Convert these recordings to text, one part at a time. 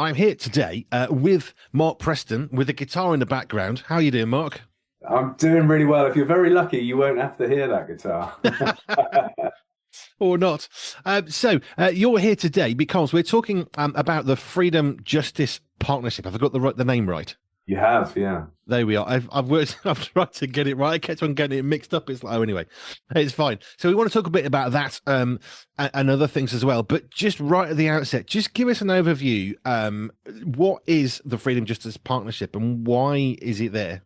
I'm here today with Mark Preston with a guitar in the background. How are you doing, Mark? I'm doing really well. If you're very lucky, you won't have to hear that guitar. Or not? You're here today because we're talking about the Freedom Justice Partnership. Have I got the name right? You have, yeah. There we are. I've worked. I've tried to get it right. I kept on getting it mixed up. It's like, oh, anyway, it's fine. So we want to talk a bit about that and other things as well. But just right at the outset, just give us an overview. What is the Freedom Justice Partnership and why is it there?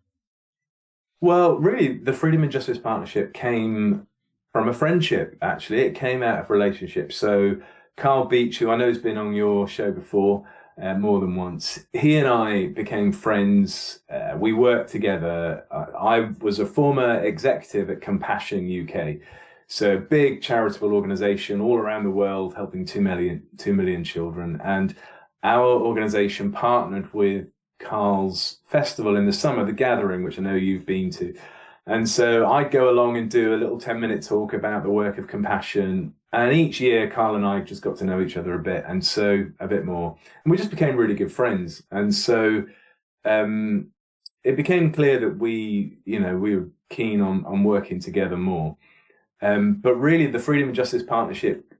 Well, really, the Freedom and Justice Partnership came from a friendship, actually. It came out of relationships. So Carl Beach, who I know has been on your show before more than once, he and I became friends. We worked together. I was a former executive at Compassion UK. So big charitable organization all around the world, helping 2 million children. And our organization partnered with Carl's festival in the summer, the Gathering, which I know you've been to. And so I'd go along and do a little 10-minute talk about the work of Compassion. And each year, Carl and I just got to know each other a bit, and so a bit more. And we just became really good friends. And so it became clear that we were keen on working together more. But really, the Freedom and Justice Partnership,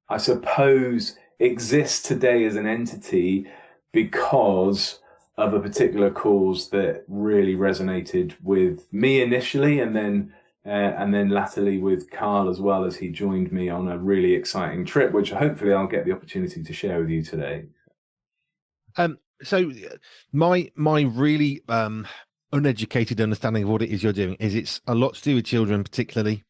I suppose, exists today as an entity because of a particular cause that really resonated with me initially, and then latterly with Carl as well, as he joined me on a really exciting trip, which hopefully I'll get the opportunity to share with you today. So my really uneducated understanding of what it is you're doing is it's a lot to do with children, particularly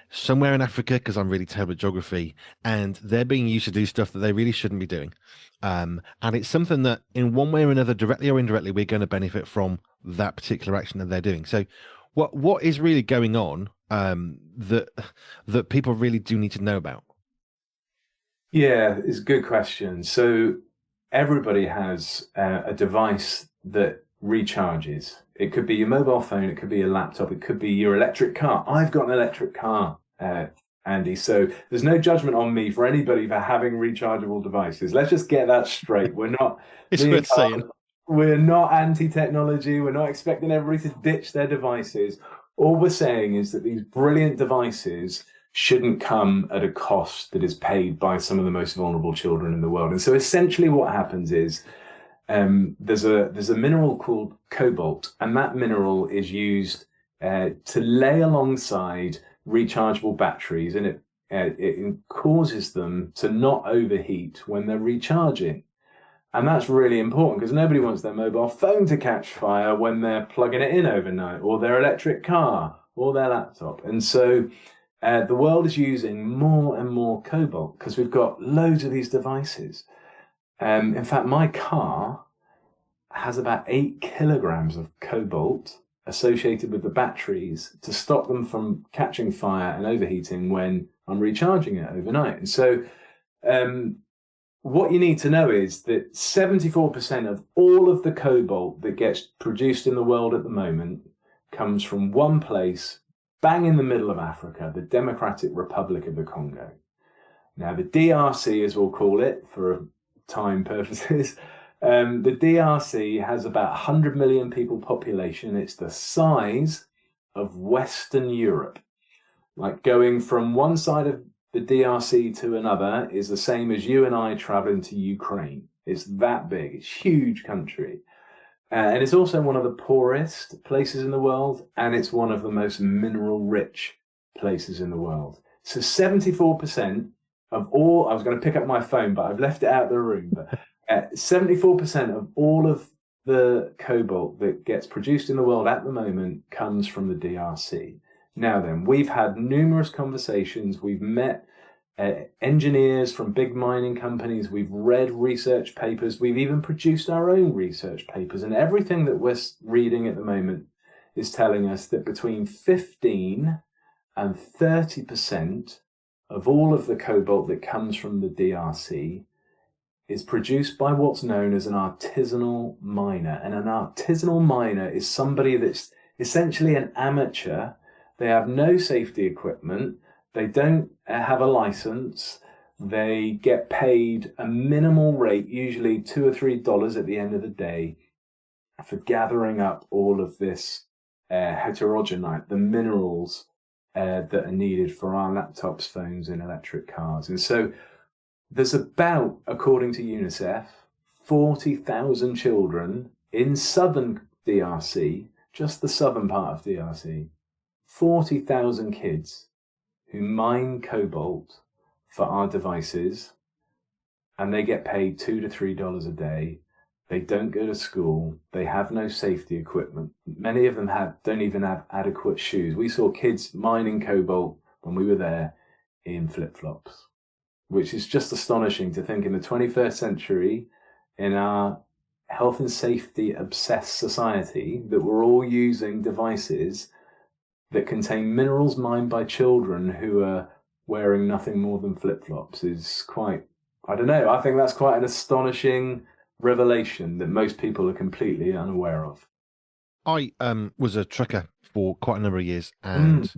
somewhere in Africa, because I'm really terrible at geography, and they're being used to do stuff that they really shouldn't be doing. And it's something that in one way or another, directly or indirectly, we're going to benefit from that particular action that they're doing. So what is really going on that people really do need to know about? Yeah, it's a good question. So everybody has a device that recharges. It could be your mobile phone, it could be your laptop, it could be your electric car. I've got an electric car, Andy. So there's no judgment on me for anybody for having rechargeable devices. Let's just get that straight. We're not It's me and worth Carl, saying. we're not anti-technology. We're not expecting everybody to ditch their devices. All we're saying is that these brilliant devices shouldn't come at a cost that is paid by some of the most vulnerable children in the world. And so essentially what happens is there's a mineral called cobalt, and that mineral is used to lay alongside rechargeable batteries, and it causes them to not overheat when they're recharging. And that's really important because nobody wants their mobile phone to catch fire when they're plugging it in overnight, or their electric car, or their laptop. And so the world is using more and more cobalt because we've got loads of these devices. In fact, my car has about 8 kilograms of cobalt associated with the batteries to stop them from catching fire and overheating when I'm recharging it overnight. And so what you need to know is that 74% of all of the cobalt that gets produced in the world at the moment comes from one place, bang in the middle of Africa, the Democratic Republic of the Congo. Now, the DRC, as we'll call it for time purposes, the DRC has about 100 million people population. It's the size of Western Europe. Like going from one side of the DRC to another is the same as you and I traveling to Ukraine. It's that big. It's a huge country. And it's also one of the poorest places in the world, and it's one of the most mineral-rich places in the world. So 74% of all, I was going to pick up my phone, but I've left it out of the room, but 74% of all of the cobalt that gets produced in the world at the moment comes from the DRC. Now then, we've had numerous conversations. We've met engineers from big mining companies. We've read research papers. We've even produced our own research papers. And everything that we're reading at the moment is telling us that between 15 and 30% of all of the cobalt that comes from the DRC is produced by what's known as an artisanal miner. And an artisanal miner is somebody that's essentially an amateur. They have no safety equipment. They don't have a license. They get paid a minimal rate, usually $2 or $3 at the end of the day, for gathering up all of this heterogenite, the minerals that are needed for our laptops, phones, and electric cars. And so there's about, according to UNICEF, 40,000 children in southern DRC, just the southern part of DRC, 40,000 kids who mine cobalt for our devices, and they get paid $2 to $3 a day. They don't go to school. They have no safety equipment. Many of them don't even have adequate shoes. We saw kids mining cobalt when we were there in flip-flops, which is just astonishing to think in the 21st century, in our health and safety obsessed society, that we're all using devices that contain minerals mined by children who are wearing nothing more than flip-flops. Is quite, I don't know, I think that's quite an astonishing revelation that most people are completely unaware of. I was a trucker for quite a number of years, and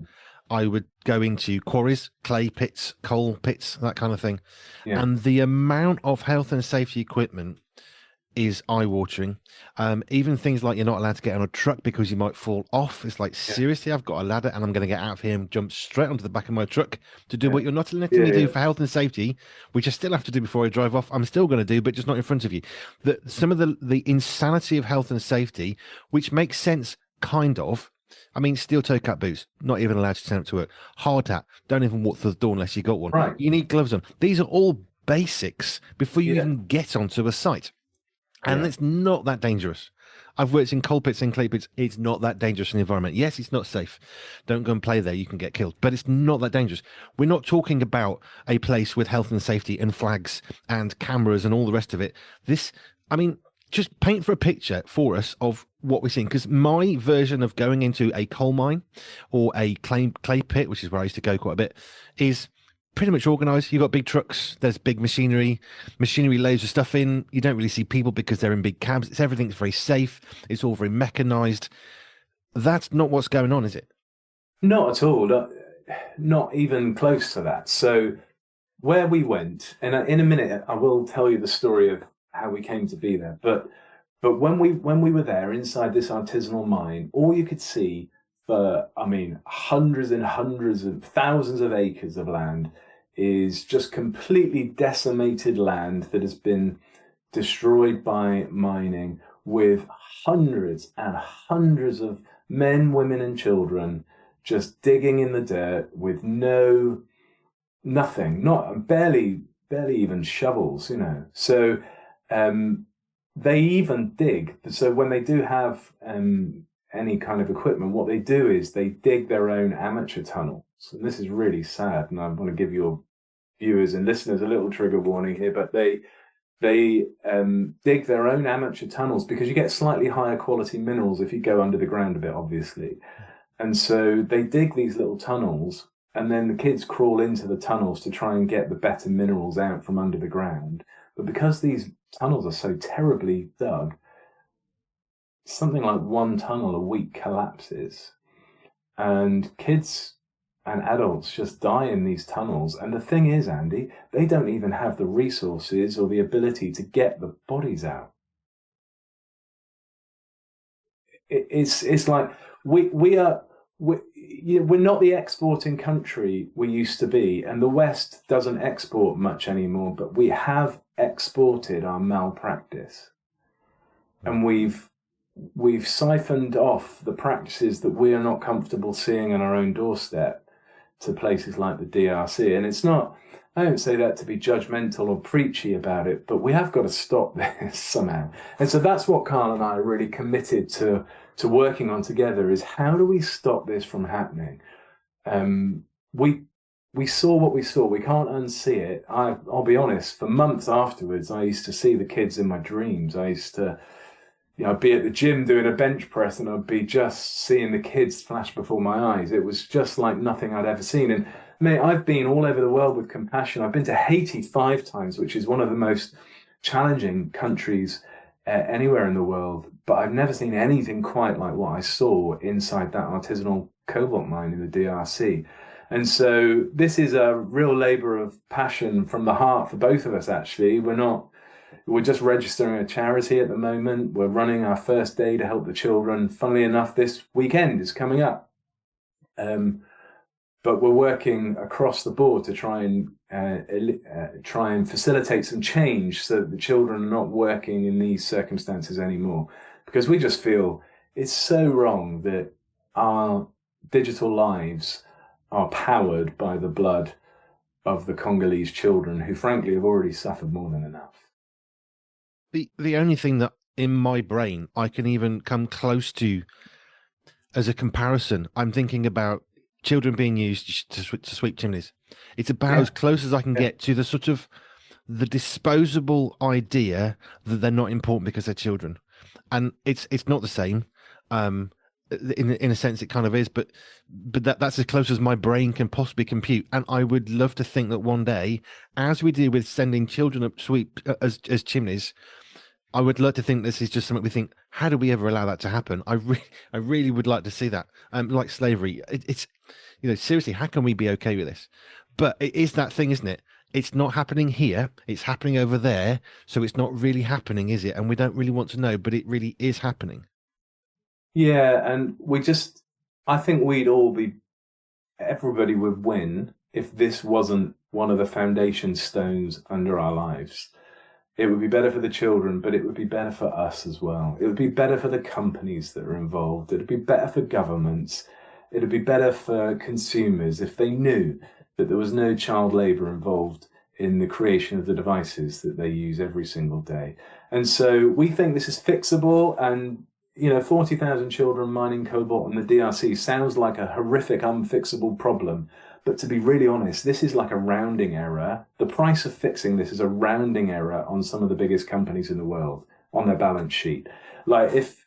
I would go into quarries, clay pits, coal pits, that kind of thing. Yeah. And the amount of health and safety equipment is eye-watering. Even things like you're not allowed to get on a truck because you might fall off. It's like, Yeah. seriously, I've got a ladder and I'm going to get out of here and jump straight onto the back of my truck to do what you're not letting me do for health and safety, which I still have to do before I drive off. I'm still going to do, but just not in front of you. Some of the insanity of health and safety, which makes sense, kind of. I mean, steel toe cap boots, not even allowed to turn up to work. Hard hat, don't even walk through the door unless you got one. Right. You need gloves on. These are all basics before you Yeah. even get onto a site. And it's not that dangerous. I've worked in coal pits and clay pits. It's not that dangerous in the environment. Yes, it's not safe. Don't go and play there. You can get killed. But it's not that dangerous. We're not talking about a place with health and safety and flags and cameras and all the rest of it. I mean, just paint for a picture for us of what we're seeing. Because my version of going into a coal mine or a clay pit, which is where I used to go quite a bit, is pretty much organized. You've got big trucks, there's big machinery loads of stuff in. You don't really see people because they're in big cabs. Everything's very safe. It's all very mechanized. That's not what's going on, is it? Not at all. Not even close to that. So where we went, and in a minute I will tell you the story of how we came to be there. But when we were there inside this artisanal mine, all you could see for, I mean, hundreds and hundreds of thousands of acres of land is just completely decimated land that has been destroyed by mining, with hundreds and hundreds of men, women, and children just digging in the dirt with nothing, not barely even shovels, So they even dig. So when they do have any kind of equipment, what they do is they dig their own amateur tunnels. And this is really sad, and I want to give your viewers and listeners a little trigger warning here, but they dig their own amateur tunnels because you get slightly higher quality minerals if you go under the ground a bit, obviously. And so they dig these little tunnels, and then the kids crawl into the tunnels to try and get the better minerals out from under the ground. But because these tunnels are so terribly dug, something like one tunnel a week collapses, and kids and adults just die in these tunnels. And the thing is, Andy, they don't even have the resources or the ability to get the bodies out. It's like we're not the exporting country we used to be, and the West doesn't export much anymore, but we have exported our malpractice, and we've siphoned off the practices that we are not comfortable seeing on our own doorstep to places like the DRC. And it's not, I don't say that to be judgmental or preachy about it, but we have got to stop this somehow. And so that's what Carl and I are really committed to working on together, is how do we stop this from happening? We saw what we saw. We can't unsee it. I'll be honest, for months afterwards, I used to see the kids in my dreams. I used to, I'd be at the gym doing a bench press and I'd be just seeing the kids flash before my eyes. It was just like nothing I'd ever seen. And mate, I've been all over the world with compassion. I've been to Haiti 5 times, which is one of the most challenging countries anywhere in the world. But I've never seen anything quite like what I saw inside that artisanal cobalt mine in the DRC. And so this is a real labor of passion from the heart for both of us, actually. We're just registering a charity at the moment. We're running our first day to help the children. Funnily enough, this weekend is coming up. But we're working across the board to try and facilitate some change so that the children are not working in these circumstances anymore. Because we just feel it's so wrong that our digital lives are powered by the blood of the Congolese children who, frankly, have already suffered more than enough. The only thing that in my brain I can even come close to as a comparison, I'm thinking about children being used to sweep chimneys. It's about Yeah. as close as I can get to the sort of the disposable idea that they're not important because they're children, and it's not the same. In a sense, it kind of is, but that's as close as my brain can possibly compute. And I would love to think that one day, as we do with sending children up sweep as chimneys, I would like to think this is just something we think, how do we ever allow that to happen? I really would like to see that. Like slavery, it's, seriously, how can we be okay with this? But it is that thing, isn't it? It's not happening here. It's happening over there. So it's not really happening, is it? And we don't really want to know, but it really is happening. Yeah, and I think everybody would win if this wasn't one of the foundation stones under our lives. It would be better for the children, but it would be better for us as well. It would be better for the companies that are involved. It would be better for governments. It would be better for consumers if they knew that there was no child labour involved in the creation of the devices that they use every single day. And so we think this is fixable, and 40,000 children mining cobalt in the DRC sounds like a horrific, unfixable problem. But to be really honest, this is like a rounding error. The price of fixing this is a rounding error on some of the biggest companies in the world on their balance sheet. Like if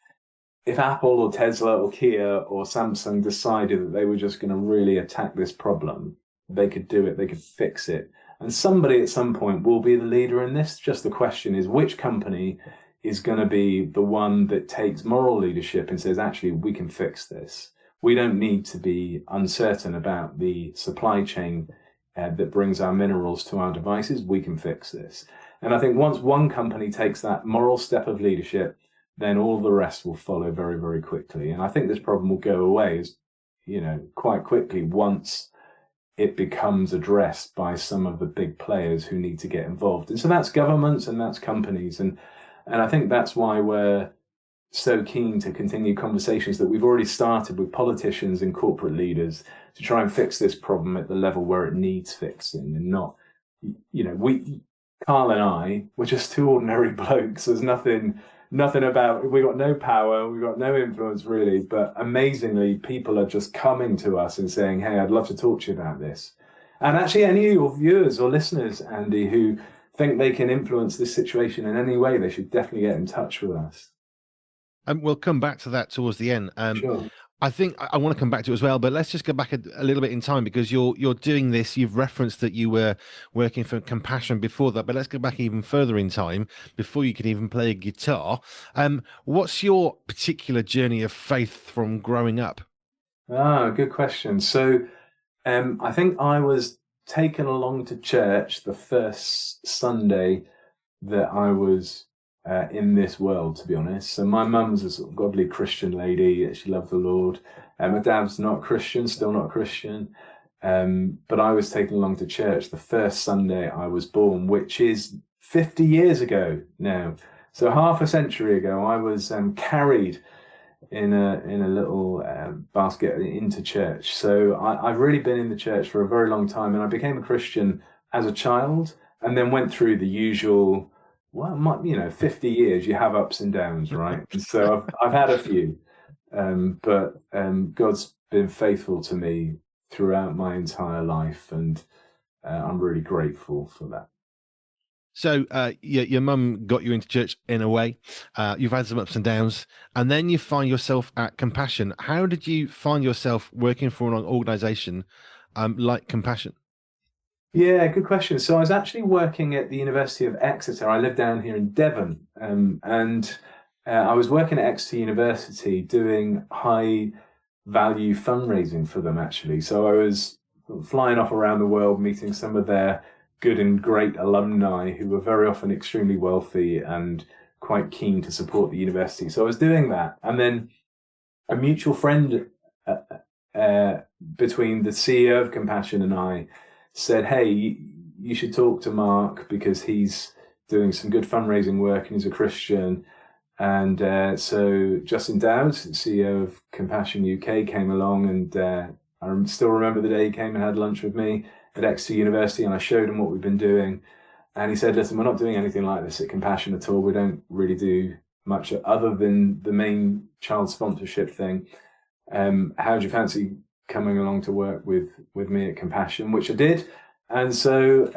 Apple or Tesla or Kia or Samsung decided that they were just going to really attack this problem, they could do it, they could fix it. And somebody at some point will be the leader in this. Just the question is, which company is going to be the one that takes moral leadership and says, actually, we can fix this. We don't need to be uncertain about the supply chain that brings our minerals to our devices. We can fix this. And I think once one company takes that moral step of leadership, then all the rest will follow very, very quickly. And I think this problem will go away, quite quickly once it becomes addressed by some of the big players who need to get involved. And so that's governments and that's companies. And I think that's why we're so keen to continue conversations that we've already started with politicians and corporate leaders to try and fix this problem at the level where it needs fixing, and not, Carl and I, we're just two ordinary blokes. There's nothing about, we got no power, we got no influence really, but amazingly people are just coming to us and saying, hey, I'd love to talk to you about this. And actually any of your viewers or listeners, Andy, who think they can influence this situation in any way, they should definitely get in touch with us. We'll come back to that towards the end. Sure. I think I want to come back to it as well, but let's just go back a little bit in time, because you're doing this. You've referenced that you were working for Compassion before that, but let's go back even further in time before you could even play a guitar. What's your particular journey of faith from growing up? Good question. So I think I was taken along to church the first Sunday that I was in this world, to be honest. So my mum's a sort of godly Christian lady. She loved the Lord. My dad's not Christian, still not Christian. But I was taken along to church the first Sunday I was born, which is 50 years ago now. So half a century ago, I was carried in a little basket into church. So I've really been in the church for a very long time, and I became a Christian as a child, and then went through the usual, 50 years, you have ups and downs, right? And so I've had a few, but God's been faithful to me throughout my entire life, and I'm really grateful for that. So your mum got you into church in a way. You've had some ups and downs, and then you find yourself at Compassion. How did you find yourself working for an organisation like Compassion? Yeah, good question. So I was actually working at the University of Exeter. I live down here in Devon, and I was working at Exeter University doing high value fundraising for them, actually. So I was flying off around the world, meeting some of their good and great alumni who were very often extremely wealthy and quite keen to support the university. So I was doing that. And then a mutual friend between the CEO of Compassion and I said, hey, you should talk to Mark because he's doing some good fundraising work and he's a Christian. And so Justin Dowd, CEO of Compassion UK, came along, and I still remember the day he came and had lunch with me at Exeter University, and I showed him what we've been doing. And he said, listen, we're not doing anything like this at Compassion at all. We don't really do much other than the main child sponsorship thing. How do you fancy coming along to work with me at Compassion, which I did. And so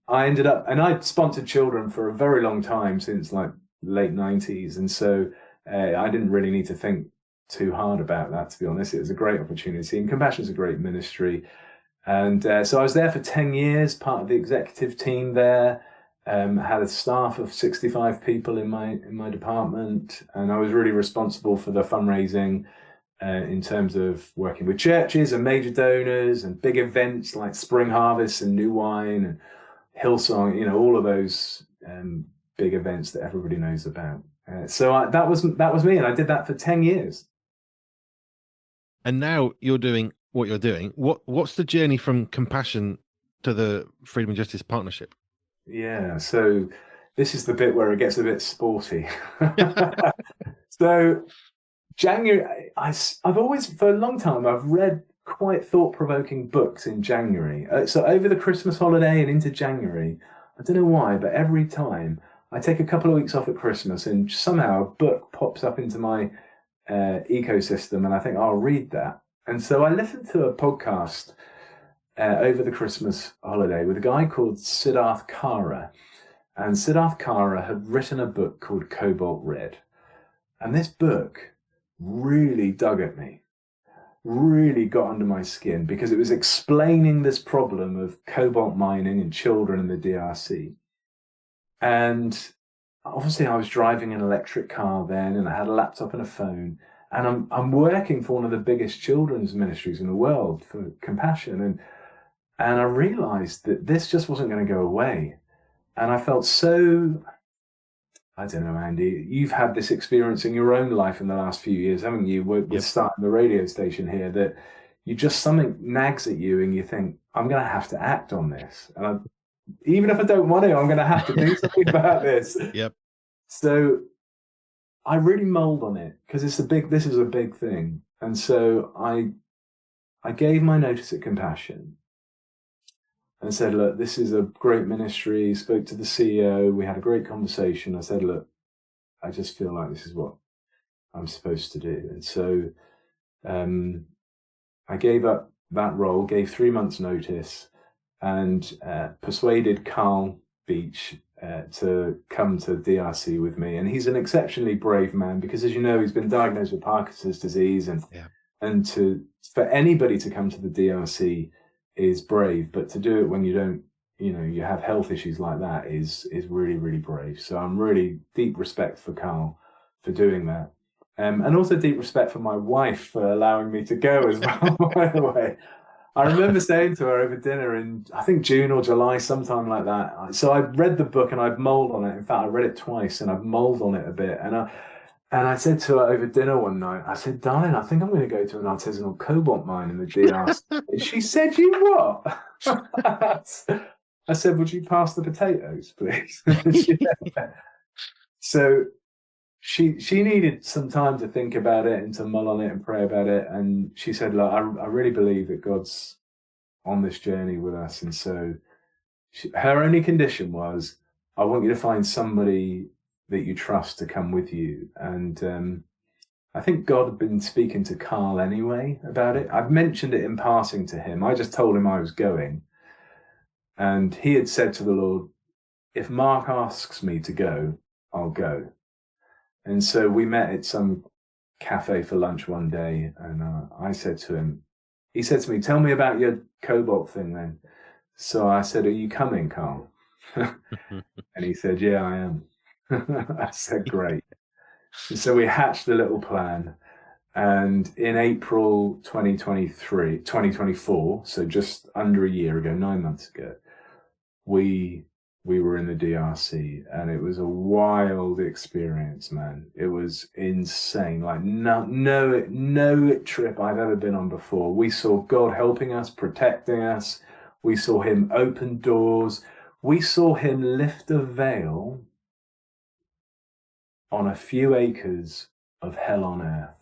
I ended up, and I'd sponsored children for a very long time, since like late 90s. And so I didn't really need to think too hard about that, to be honest. It was a great opportunity, and Compassion is a great ministry. And so I was there for 10 years, part of the executive team there. Had a staff of 65 people in my department, and I was really responsible for the fundraising in terms of working with churches and major donors and big events like Spring Harvest and New Wine and Hillsong, you know, all of those big events that everybody knows about. So that was me, and I did that for 10 years. And now you're doing what you're doing. What's the journey from Compassion to the Freedom and Justice Partnership? Yeah, so this is the bit where it gets a bit sporty. So January, I've always, for a long time, I've read quite thought-provoking books in January. So over the Christmas holiday and into January, I don't know why, but every time I take a couple of weeks off at Christmas and somehow a book pops up into my ecosystem, and I think, I'll read that. And so I listened to a podcast over the Christmas holiday with a guy called Siddharth Kara. And Siddharth Kara had written a book called Cobalt Red. And this book really dug at me, really got under my skin, because it was explaining this problem of cobalt mining and children in the DRC. And obviously I was driving an electric car then, and I had a laptop and a phone, and I'm working for one of the biggest children's ministries in the world, for Compassion, and I realized that this just wasn't going to go away. And I felt so, I don't know, Andy, you've had this experience in your own life in the last few years, haven't you, with starting the radio station here, that you just, something nags at you and you think, I'm going to have to act on this. And even if I don't want to, I'm going to have to do something about this. Yep. So I really mulled on it, because this is a big thing. And so I gave my notice at Compassion and said, look, this is a great ministry. Spoke to the CEO. We had a great conversation. I said, look, I just feel like this is what I'm supposed to do. And so I gave up that role, gave 3 months notice, and persuaded Carl Beach to come to DRC with me. And he's an exceptionally brave man, because, as you know, he's been diagnosed with Parkinson's disease, and for anybody to come to the DRC is brave, but to do it when you don't, you have health issues like that is really, really brave. So I'm really deep respect for Carl for doing that. And also deep respect for my wife for allowing me to go as well, by the way. I remember saying to her over dinner in, I think, June or July, sometime like that. So I read the book and I've mulled on it. In fact, I read it twice and I've mulled on it a bit. And I said to her over dinner one night, I said, darling, I think I'm going to go to an artisanal cobalt mine in the DRC. She said, you what? I said, would you pass the potatoes, please? So she needed some time to think about it and to mull on it and pray about it. And she said, look, I really believe that God's on this journey with us. And so her only condition was, I want you to find somebody that you trust to come with you. And I think God had been speaking to Carl anyway about it. I've mentioned it in passing to him. I just told him I was going. And he had said to the Lord, if Mark asks me to go, I'll go. And so we met at some cafe for lunch one day, and I said to him, he said to me, tell me about your cobalt thing then. So I said, are you coming, Carl? And he said, yeah, I am. I said, great. And so we hatched a little plan, And in April 2024, so just under a year ago, 9 months ago, we were in the DRC, and it was a wild experience, man. It was insane. Like no trip I've ever been on before. We saw God helping us, protecting us. We saw him open doors. We saw him lift a veil on a few acres of hell on earth.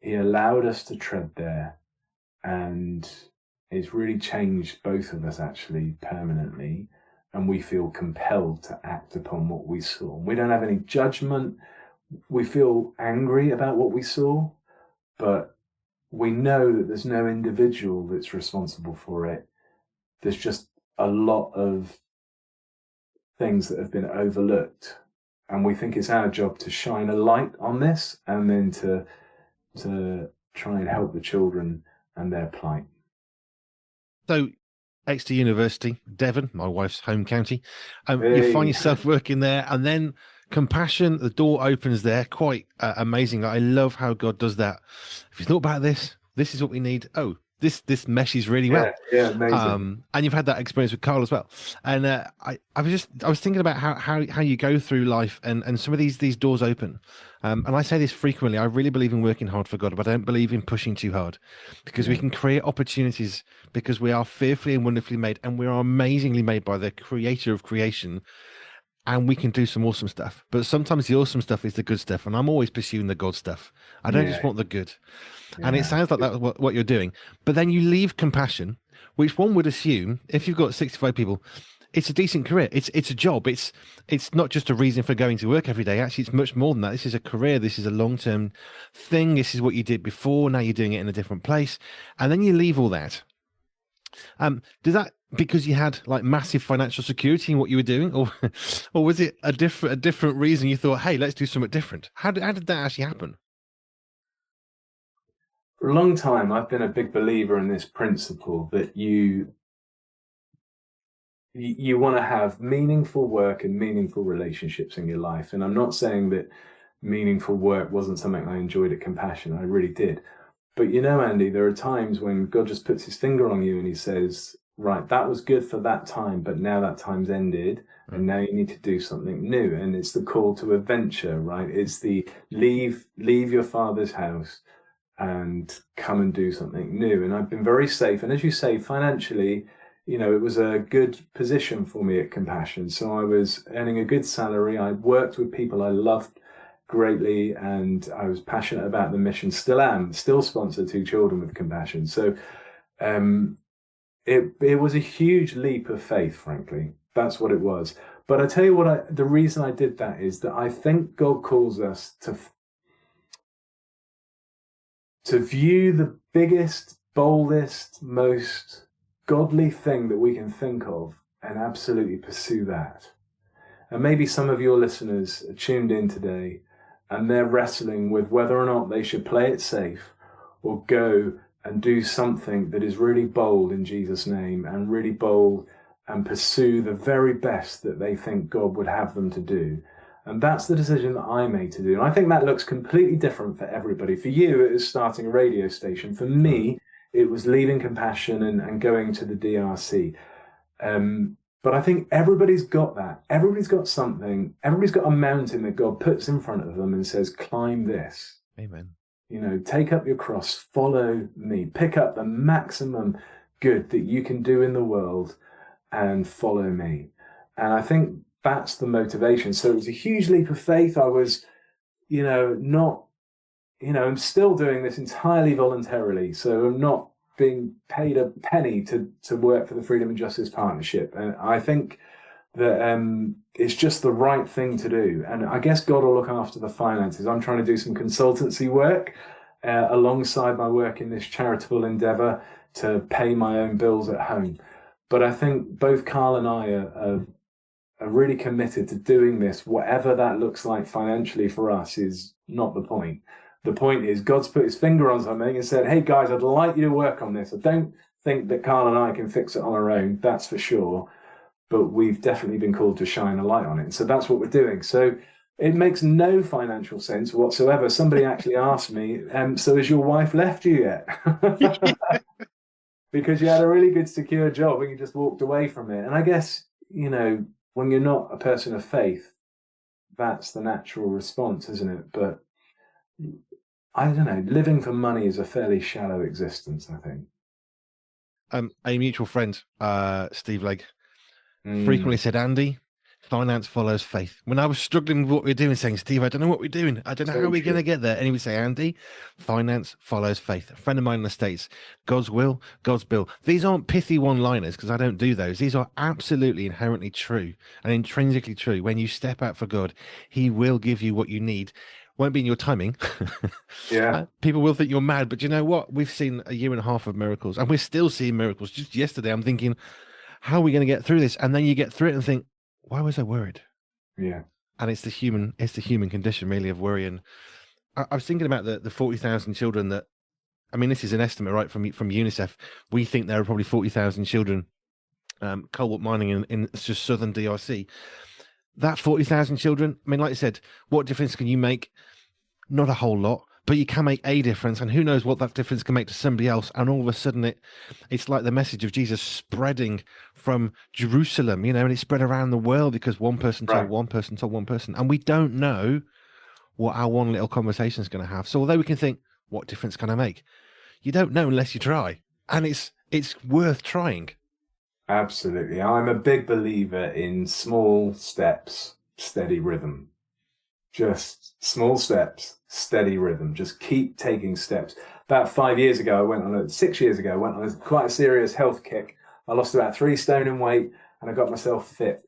He allowed us to tread there, and it's really changed both of us actually permanently, and we feel compelled to act upon what we saw. We don't have any judgment. We feel angry about what we saw, but we know that there's no individual that's responsible for it. There's just a lot of things that have been overlooked, and we think it's our job to shine a light on this, and then to try and help the children and their plight. So, Exeter University, Devon, my wife's home county. You Hey. find yourself working there, and then Compassion, the door opens there. Quite amazing. I love how God does that. If you thought about this, this is what we need. Oh, this meshes really well. Yeah, amazing. And you've had that experience with Carl as well. And I was thinking about how you go through life, and some of these doors open. And I say this frequently. I really believe in working hard for God, but I don't believe in pushing too hard, because we can create opportunities, because we are fearfully and wonderfully made, and we are amazingly made by the creator of creation. And we can do some awesome stuff. But sometimes the awesome stuff is the good stuff. And I'm always pursuing the God stuff. I don't just want the good. And it sounds like that's what you're doing. But then you leave Compassion, which one would assume, if you've got 65 people, it's a decent career. It's a job. It's not just a reason for going to work every day. Actually, it's much more than that. This is a career. This is a long-term thing. This is what you did before. Now you're doing it in a different place. And then you leave all that. Does that, because you had like massive financial security in what you were doing, or was it a different reason you thought, hey, let's do something different? How did that actually happen? For a long time, I've been a big believer in this principle that you want to have meaningful work and meaningful relationships in your life. And I'm not saying that meaningful work wasn't something I enjoyed at Compassion. I really did. But you know, Andy, there are times when God just puts his finger on you and he says, right, that was good for that time, but now that time's ended, and now you need to do something new. And it's the call to adventure, right? It's the leave your father's house and come and do something new. And I've been very safe. And as you say, financially, you know, it was a good position for me at Compassion. So I was earning a good salary. I worked with people I loved greatly, and I was passionate about the mission. Still am. Still sponsor 2 children with Compassion. So it was a huge leap of faith, frankly. That's what it was. But I tell you what, the reason I did that is that I think God calls us to view the biggest, boldest, most godly thing that we can think of and absolutely pursue that. And maybe some of your listeners are tuned in today and they're wrestling with whether or not they should play it safe or go and do something that is really bold in Jesus' name, and really bold and pursue the very best that they think God would have them to do. And that's the decision that I made to do. And I think that looks completely different for everybody. For you, it was starting a radio station. For me, it was leaving Compassion and going to the DRC. But I think everybody's got that. Everybody's got something. Everybody's got a mountain that God puts in front of them and says, climb this. Amen. You know, take up your cross, follow me, pick up the maximum good that you can do in the world and follow me. And I think that's the motivation. So it was a huge leap of faith. I was, I'm still doing this entirely voluntarily. So I'm not being paid a penny to work for the Freedom and Justice Partnership. And I think that it's just the right thing to do. And I guess God will look after the finances. I'm trying to do some consultancy work alongside my work in this charitable endeavor to pay my own bills at home. But I think both Carl and I are really committed to doing this. Whatever that looks like financially for us is not the point. The point is God's put his finger on something and said, hey guys, I'd like you to work on this. I don't think that Carl and I can fix it on our own, that's for sure. But we've definitely been called to shine a light on it. So that's what we're doing. So It makes no financial sense whatsoever. Somebody actually asked me, so has your wife left you yet? Because you had a really good secure job and you just walked away from it. And I guess, when you're not a person of faith, that's the natural response, isn't it? But I don't know, living for money is a fairly shallow existence, I think. A mutual friend, Steve Legg, Mm, frequently said, Andy, finance follows faith. When I was struggling with what we are doing, saying, Steve, I don't know what we're doing. I don't know how so we're going true. to get there. And he would say, Andy, finance follows faith. A friend of mine in the States, God's will, God's bill. These aren't pithy one-liners because I don't do those. These are absolutely inherently true and intrinsically true. When you step out for God, he will give you what you need. Won't be in your timing. Yeah. People will think you're mad, but you know what? We've seen a year and a half of miracles, and we're still seeing miracles. Just yesterday, I'm thinking, how are we going to get through this? And then you get through it and think, why was I worried? Yeah. And it's the human condition really of worrying. I was thinking about the 40,000 children that, I mean, this is an estimate, right, from UNICEF. We think there are probably 40,000 children cobalt mining in just southern DRC. That 40,000 children, I mean, like I said, what difference can you make? Not a whole lot, but you can make a difference, and who knows what that difference can make to somebody else. And all of a sudden, it's like the message of Jesus spreading from Jerusalem, and it spread around the world because one person told Right. one person told one person, and we don't know what our one little conversation is going to have. So although we can think, what difference can I make? You don't know unless you try, and it's worth trying. Absolutely. I'm a big believer in small steps, steady rhythm. Just small steps, steady rhythm. Just keep taking steps. About 6 years ago, I went on quite a serious health kick. I lost about 3 stone in weight and I got myself fit.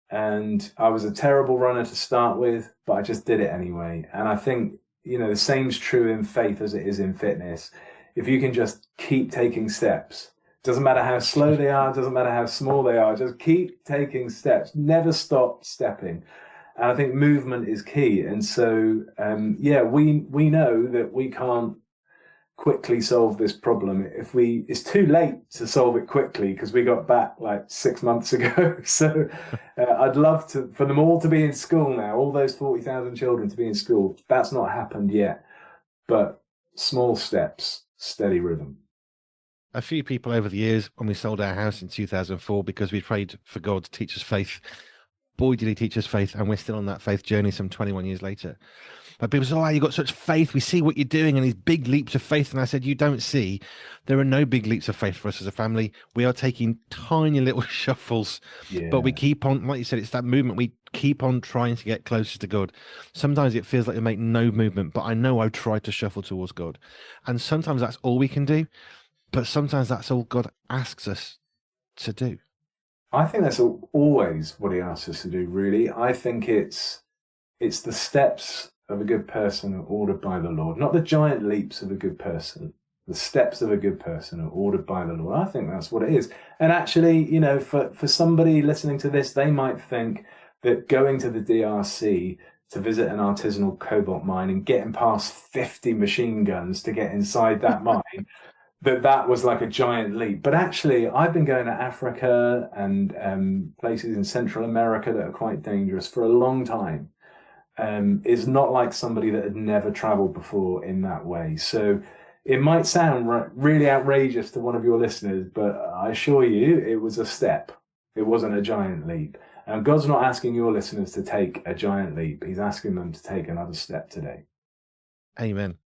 And I was a terrible runner to start with, but I just did it anyway. And I think, the same's true in faith as it is in fitness. If you can just keep taking steps, doesn't matter how slow they are, doesn't matter how small they are, just keep taking steps. Never stop stepping. And I think movement is key. And so, we know that we can't quickly solve this problem. It's too late to solve it quickly because we got back like 6 months ago. So I'd love for them all to be in school now, all those 40,000 children to be in school. That's not happened yet, but small steps, steady rhythm. A few people over the years, when we sold our house in 2004, because we prayed for God to teach us faith, boy, did he teach us faith, and we're still on that faith journey some 21 years later. But people say, oh, you've got such faith. We see what you're doing and these big leaps of faith. And I said, you don't see. There are no big leaps of faith for us as a family. We are taking tiny little shuffles, but we Yeah. keep on, like you said, it's that movement. We keep on trying to get closer to God. Sometimes it feels like we make no movement, but I know I've tried to shuffle towards God. And sometimes that's all we can do, but sometimes that's all God asks us to do. I think that's always what he asks us to do, really. I think it's the steps of a good person are ordered by the Lord, not the giant leaps of a good person. The steps of a good person are ordered by the Lord. I think that's what it is. And actually, for somebody listening to this, they might think that going to the DRC to visit an artisanal cobalt mine and getting past 50 machine guns to get inside that mine, that was like a giant leap. But actually, I've been going to Africa and places in Central America that are quite dangerous for a long time. Is not like somebody that had never traveled before in that way. So it might sound really outrageous to one of your listeners, but I assure you it was a step. It wasn't a giant leap. And God's not asking your listeners to take a giant leap. He's asking them to take another step today. Amen.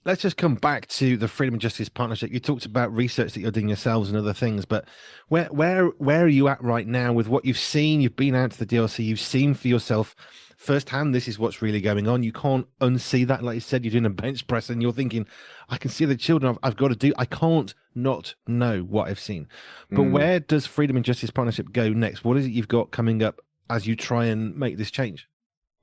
Let's just come back to the Freedom and Justice Partnership. You talked about research that you're doing yourselves and other things, but where are you at right now with what you've seen? You've been out to the DRC, you've seen for yourself firsthand. This is what's really going on. You can't unsee that. Like you said, you're doing a bench press, and you're thinking, I can see the children. I've got to do. I can't not know what I've seen. But Mm. where does Freedom and Justice Partnership go next? What is it you've got coming up as you try and make this change?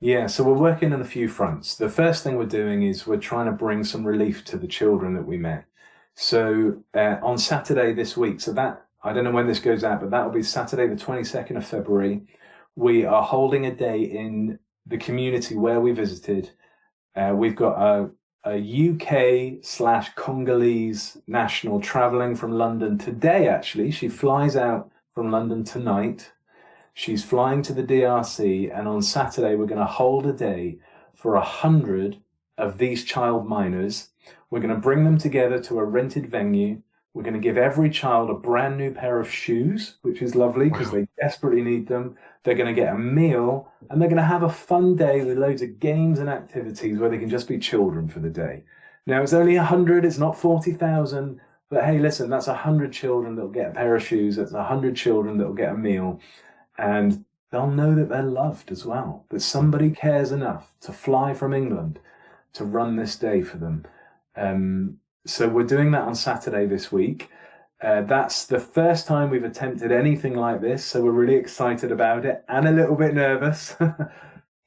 Yeah, so we're working on a few fronts. The first thing we're doing is we're trying to bring some relief to the children that we met. So on Saturday this week, so that, I don't know when this goes out, but that will be Saturday, the 22nd of February. We are holding a day in the community where we visited. We've got a UK/Congolese national traveling from London today, actually. She flies out from London tonight. She's flying to the DRC, and on Saturday we're going to hold a day for 100 of these child miners. We're going to bring them together to a rented venue. We're going to give every child a brand new pair of shoes, which is lovely because Wow. they desperately need them. They're going to get a meal, and they're going to have a fun day with loads of games and activities where they can just be children for the day. Now, it's only 100, it's not 40,000, but hey, listen, that's 100 children that'll get a pair of shoes. That's 100 children that'll get a meal, and they'll know that they're loved as well, that somebody cares enough to fly from England to run this day for them. So we're doing that on Saturday this week. That's the first time we've attempted anything like this, so we're really excited about it and a little bit nervous.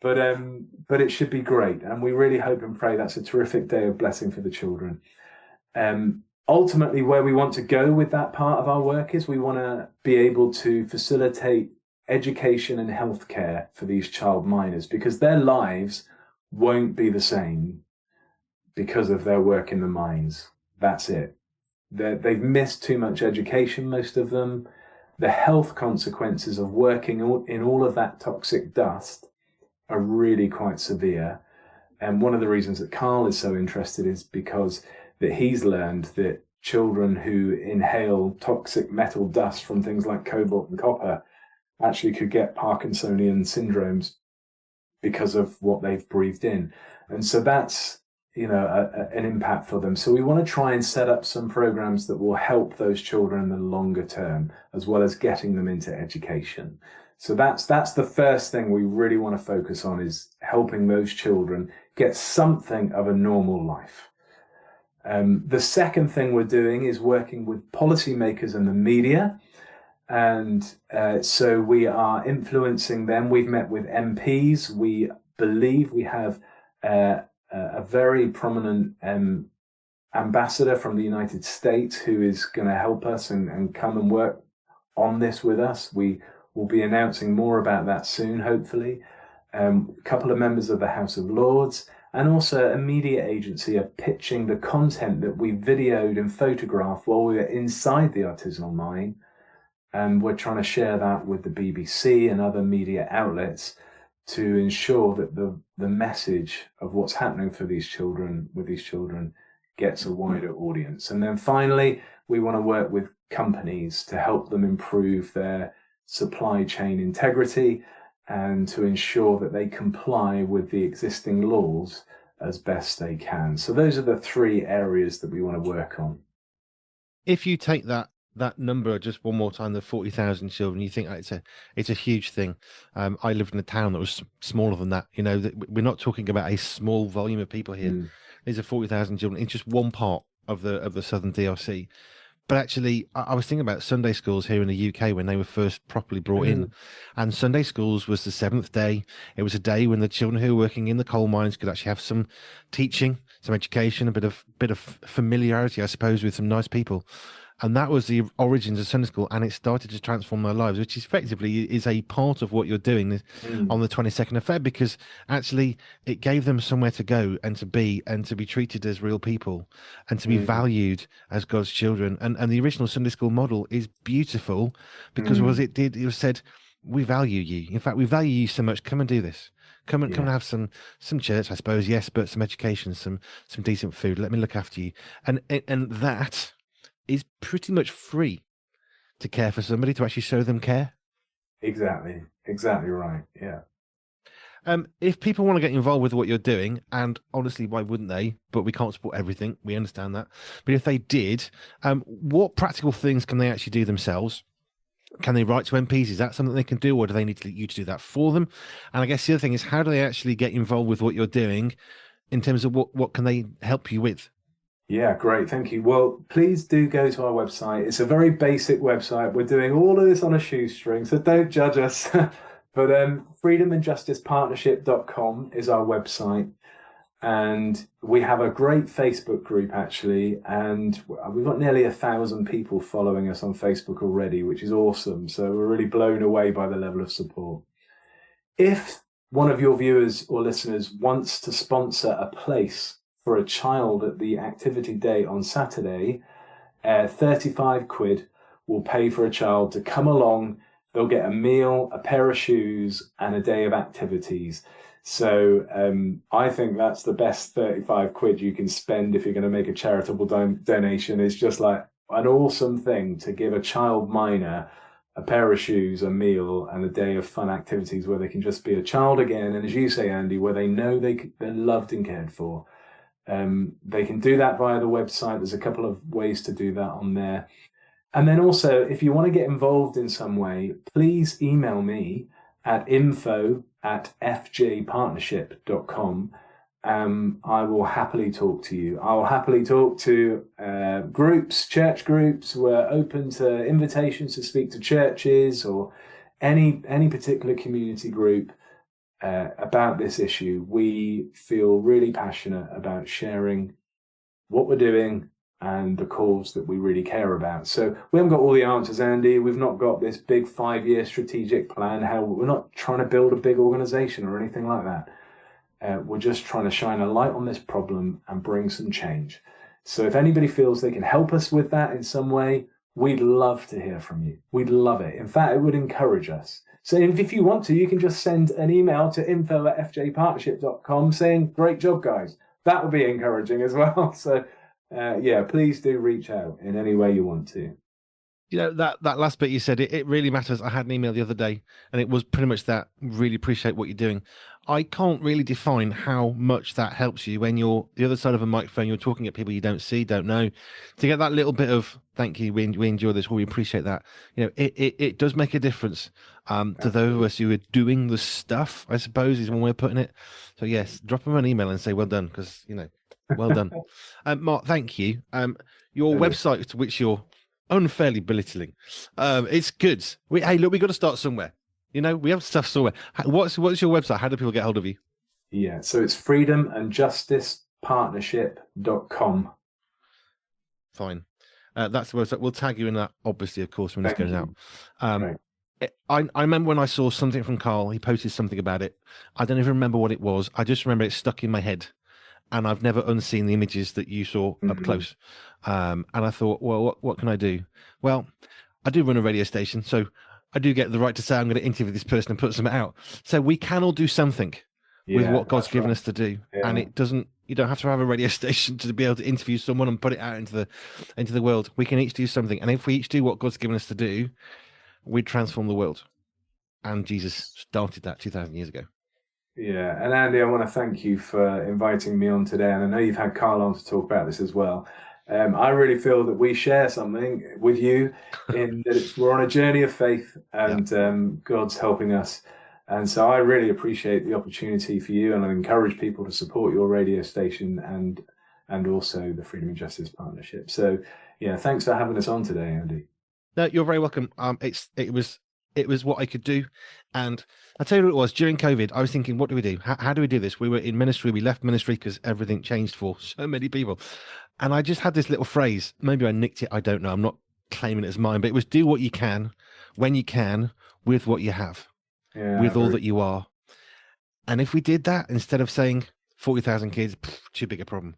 But it should be great, and we really hope and pray that's a terrific day of blessing for the children. Ultimately, where we want to go with that part of our work is we want to be able to facilitate education and healthcare for these child miners, because their lives won't be the same because of their work in the mines. That's it. They've missed too much education, most of them. The health consequences of working in all of that toxic dust are really quite severe. And one of the reasons that Carl is so interested is because that he's learned that children who inhale toxic metal dust from things like cobalt and copper actually could get Parkinsonian syndromes because of what they've breathed in. And so that's, an impact for them. So we want to try and set up some programs that will help those children in the longer term, as well as getting them into education. So that's the first thing we really want to focus on, is helping those children get something of a normal life. The second thing we're doing is working with policymakers and the media. And so we are influencing them. We've met with MPs. We believe we have a very prominent ambassador from the United States who is going to help us and come and work on this with us. We will be announcing more about that soon, hopefully. A couple of members of the House of Lords, and also a media agency are pitching the content that we videoed and photographed while we were inside the artisanal mine. And we're trying to share that with the BBC and other media outlets to ensure that the message of what's happening for these children, with these children, gets a wider audience. And then finally, we want to work with companies to help them improve their supply chain integrity and to ensure that they comply with the existing laws as best they can. So those are the three areas that we want to work on. If you take that number just one more time, the 40,000 children, you think it's a huge thing. I lived in a town that was smaller than that. We're not talking about a small volume of people here. These are 40,000 children in just one part of the southern DRC. But actually, I was thinking about Sunday schools here in the UK when they were first properly brought in. And Sunday schools was the seventh day. It was a day when the children who were working in the coal mines could actually have some teaching, some education, a bit of familiarity, I suppose, with some nice people. And that was the origins of Sunday school, and it started to transform their lives, which is effectively is a part of what you're doing on the 22nd of Feb, because actually it gave them somewhere to go and to be treated as real people and to be valued as God's children. And the original Sunday school model is beautiful because it was said, we value you. In fact, we value you so much. Come and do this. Come and have some church, I suppose, yes, but some education, some decent food. Let me look after you. And that is pretty much free to care for somebody, to actually show them care. Exactly right. Yeah. If people want to get involved with what you're doing, and honestly, why wouldn't they? But we can't support everything. We understand that. But if they did, what practical things can they actually do themselves? Can they write to MPs? Is that something they can do, or do they need you to do that for them? And I guess the other thing is, how do they actually get involved with what you're doing in terms of what can they help you with? Yeah, great. Thank you. Well, please do go to our website. It's a very basic website. We're doing all of this on a shoestring, so don't judge us. But freedomandjusticepartnership.com is our website. And we have a great Facebook group, actually. And we've got nearly 1,000 people following us on Facebook already, which is awesome. So we're really blown away by the level of support. If one of your viewers or listeners wants to sponsor a place for a child at the activity day on Saturday, 35 quid will pay for a child to come along they'll get a meal, a pair of shoes, and a day of activities. So I think that's the best 35 quid you can spend if you're going to make a charitable donation. It's just like an awesome thing to give a child miner a pair of shoes, a meal, and a day of fun activities where they can just be a child again. And as you say, Andy, where they know they're loved and cared for. They can do that via the website. There's a couple of ways to do that on there. And then also, if you want to get involved in some way, please email me at info@fjpartnership.com. I will happily talk to you. I will happily talk to groups, church groups. We're open to invitations to speak to churches or any particular community group about this issue. We feel really passionate about sharing what we're doing and the cause that we really care about. So we haven't got all the answers, Andy. We've not got this big 5-year strategic plan. We're not trying to build a big organization or anything like that. We're just trying to shine a light on this problem and bring some change. So if anybody feels they can help us with that in some way, we'd love to hear from you. We'd love it. In fact, it would encourage us. So if you want to, you can just send an email to info@fjpartnership.com saying, great job, guys. That would be encouraging as well. So please do reach out in any way you want to. You know, that last bit you said, it really matters. I had an email the other day, and it was pretty much that. Really appreciate what you're doing. I can't really define how much that helps you when you're the other side of a microphone, you're talking at people you don't see, don't know. To get that little bit of, thank you, we enjoy this, we appreciate that. You know, it does make a difference to those of us who are doing the stuff, I suppose, is one way of putting it. So yes, drop them an email and say, well done, because, you know, well done. Mark, thank you. Your website, to which you're unfairly belittling, it's good. Hey, look, we got to start somewhere. You know, we have stuff somewhere. What's your website? How do people get hold of you? Yeah, so it's freedomandjusticepartnership.com. Fine. That's the website. We'll tag you in that, obviously, of course, when this goes out. I remember when I saw something from Carl, he posted something about it. I don't even remember what it was. I just remember it stuck in my head. And I've never unseen the images that you saw up close. And I thought, well, what can I do? Well, I do run a radio station, so I do get the right to say I'm going to interview this person and put something out. So we can all do something with what God's given us to do. Yeah. And you don't have to have a radio station to be able to interview someone and put it out into the world. We can each do something. And if we each do what God's given us to do, we transform the world. And Jesus started that 2,000 years ago. Yeah, and Andy, I want to thank you for inviting me on today, and I know you've had Carl on to talk about this as well. I really feel that we share something with you in that we're on a journey of faith, and God's helping us. And so I really appreciate the opportunity for you, and I encourage people to support your radio station and also the Freedom and Justice Partnership. So yeah, thanks for having us on today, Andy. No, you're very welcome. It was what I could do. And I'll tell you what it was. During COVID, I was thinking, what do we do? How do we do this? We were in ministry. We left ministry because everything changed for so many people. And I just had this little phrase. Maybe I nicked it. I don't know. I'm not claiming it as mine, but it was do what you can, when you can, with what you have, with all that you are. And if we did that, instead of saying 40,000 kids, too big a problem.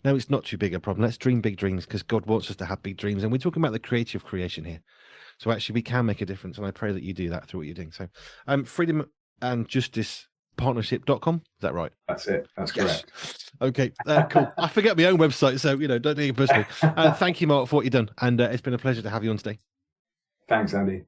No, it's not too big a problem. Let's dream big dreams, because God wants us to have big dreams. And we're talking about the creative creation here. So actually, we can make a difference, and I pray that you do that through what you're doing. So, freedomandjusticepartnership.com. Is that right? That's it. That's correct. Okay, cool. I forget my own website, so don't take it personally. Thank you, Mark, for what you've done, and it's been a pleasure to have you on today. Thanks, Andy.